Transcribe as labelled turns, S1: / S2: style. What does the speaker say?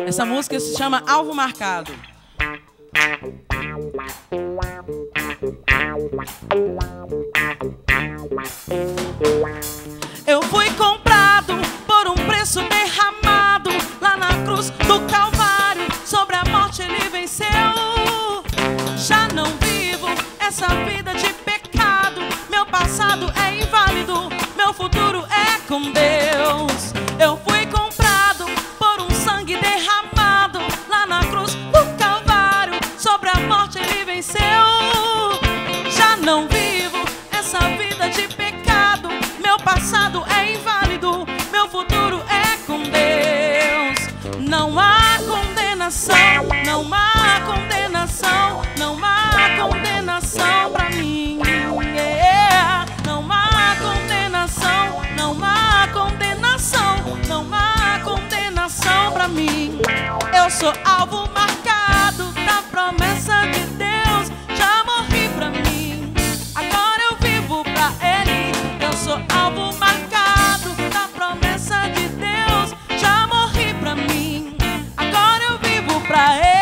S1: Essa música se chama Alvo Marcado. Eu fui comprado por um preço derramado lá na cruz do Calvário. Sobre a morte ele venceu. Já não vivo essa vida de pecado. Meu passado é inválido, meu futuro é com Deus. Eu fui comprado por um sangue derramado lá na cruz do Calvário. Sobre a morte ele venceu. Já não vivo essa vida de pecado. Meu passado é inválido, meu futuro é com Deus. Não há condenação, não há condenação, não há condenação pra mim. Não há condenação, não há condenação, não há condenação pra mim. Eu sou alvo marcado da promessa de Deus. Já morri pra mim, agora eu vivo pra Ele. Eu sou alvo marcado da promessa de Deus. Já morri pra mim, agora eu vivo pra Ele.